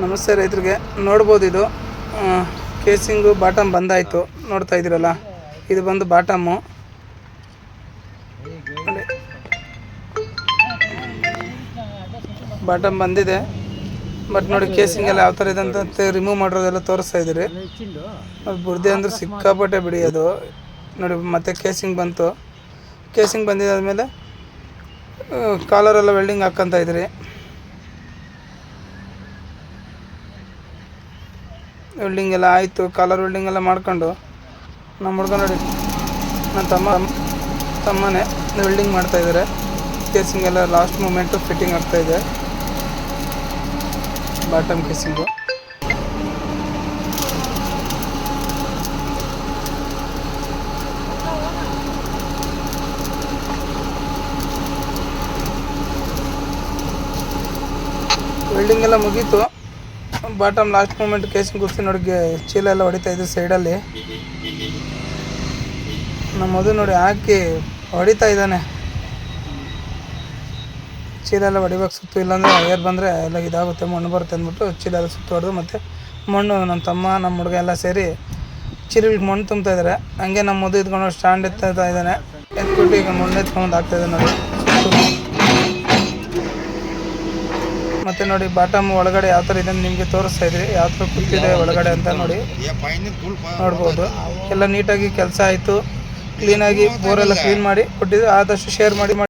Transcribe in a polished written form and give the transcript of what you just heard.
ನಮಸ್ತೆ ರೈತರಿಗೆ. ನೋಡ್ಬೋದು ಇದು ಕೇಸಿಂಗು ಬಾಟಮ್ ಬಂದಾಯಿತು. ನೋಡ್ತಾ ಇದ್ದೀರಲ್ಲ, ಇದು ಬಂದು ಬಾಟಮ್ಮು. ಬಾಟಮ್ ಬಂದಿದೆ, ಬಟ್ ನೋಡಿ ಕೇಸಿಂಗ್ ಎಲ್ಲ ಯಾವ ಥರ ಇದೆ ಅಂತ ರಿಮೂವ್ ಮಾಡಿರೋದೆಲ್ಲ ತೋರಿಸ್ತಾ ಇದ್ದೀರಿ. ಅದು ಬುರ್ದೆ ಅಂದ್ರೆ ಸಿಕ್ಕಾಪಟ್ಟೆ ಬಿಡಿ ಅದು. ನೋಡಿ ಮತ್ತೆ ಕೇಸಿಂಗ್ ಬಂತು. ಕೇಸಿಂಗ್ ಬಂದಿದ್ದಾದಮೇಲೆ ಕಾಲರೆಲ್ಲ ವೆಲ್ಡಿಂಗ್ ಹಾಕ್ಕೊಂತ ಇದ್ದೀರಿ. ವೆಲ್ಡಿಂಗ್ ಎಲ್ಲ ಆಯಿತು. ಕಾಲರ್ ವೆಲ್ಡಿಂಗ್ ಎಲ್ಲ ಮಾಡ್ಕೊಂಡು ನಮ್ಮ ಹುಡುಗ ನೋಡಿ, ನನ್ನ ತಮ್ಮನೇ ವೆಲ್ಡಿಂಗ್ ಮಾಡ್ತಾಯಿದ್ದಾರೆ. ಕೇಸಿಂಗ್ ಎಲ್ಲ ಲಾಸ್ಟ್ ಮೂಮೆಂಟು ಫಿಟ್ಟಿಂಗ್ ಆಗ್ತಾಯಿದೆ, ಬಾಟಮ್ ಕೇಸಿಂಗು. ವೆಲ್ಡಿಂಗ್ ಎಲ್ಲ ಮುಗೀತು. ಬಾಟಮ್ ಲಾಸ್ಟ್ ಮೂಮೆಂಟ್ ಕೇಸಿಂಗ್ ಕೂರಿಸಿ ನೋಡಿ, ಚೀಲ ಎಲ್ಲ ಹೊಡಿತಾ ಇದ್ದು ಸೈಡಲ್ಲಿ. ನಮ್ಮ ಮದು ನೋಡಿ ಹಾಕಿ ಹೊಡಿತಾ ಇದ್ದಾನೆ. ಚೀಲ ಎಲ್ಲ ಹೊಡಿಬೇಕು ಸುತ್ತು, ಇಲ್ಲಾಂದರೆ ಏರ್ ಬಂದರೆ ಎಲ್ಲ ಇದಾಗುತ್ತೆ, ಮಣ್ಣು ಬರುತ್ತೆ ಅಂದ್ಬಿಟ್ಟು ಚೀಲ ಎಲ್ಲ ಸುತ್ತು ಹೊಡೆದು ಮತ್ತೆ ಮಣ್ಣು ನಮ್ಮ ತಮ್ಮ ನಮ್ಮ ಹುಡುಗ ಎಲ್ಲ ಸೇರಿ ಚೀಲಗಳಿಗೆ ಮಣ್ಣು ತುಂಬ್ತಾ ಇದ್ದಾರೆ. ಹಂಗೆ ನಮ್ಮ ಮದು ಇದ್ಕೊಂಡು ಸ್ಟ್ಯಾಂಡ್ ಎತ್ತಾ ಇದ್ದಾನೆ. ಎತ್ಬಿಟ್ಟು ಈಗ ಮಣ್ಣು ಎತ್ಕೊಂಡು ಆಗ್ತಾಯಿದೆ ನೋಡಿ. ಮತ್ತು ನೋಡಿ ಬಾಟಮ್ ಒಳಗಡೆ ಯಾವ ಥರ ಇದೆ ಅಂತ ನಿಮಗೆ ತೋರಿಸ್ತಾ ಇದ್ರಿ, ಯಾವ ಥರ ಕೂತಿದೆ ಒಳಗಡೆ ಅಂತ ನೋಡಿ ನೋಡ್ಬೋದು. ಎಲ್ಲ ನೀಟಾಗಿ ಕೆಲಸ ಆಯಿತು, ಕ್ಲೀನಾಗಿ ಬೋರೆಲ್ಲ ಕ್ಲೀನ್ ಮಾಡಿ ಕೊಟ್ಟಿದ್ದು. ಆದಷ್ಟು ಶೇರ್ ಮಾಡಿ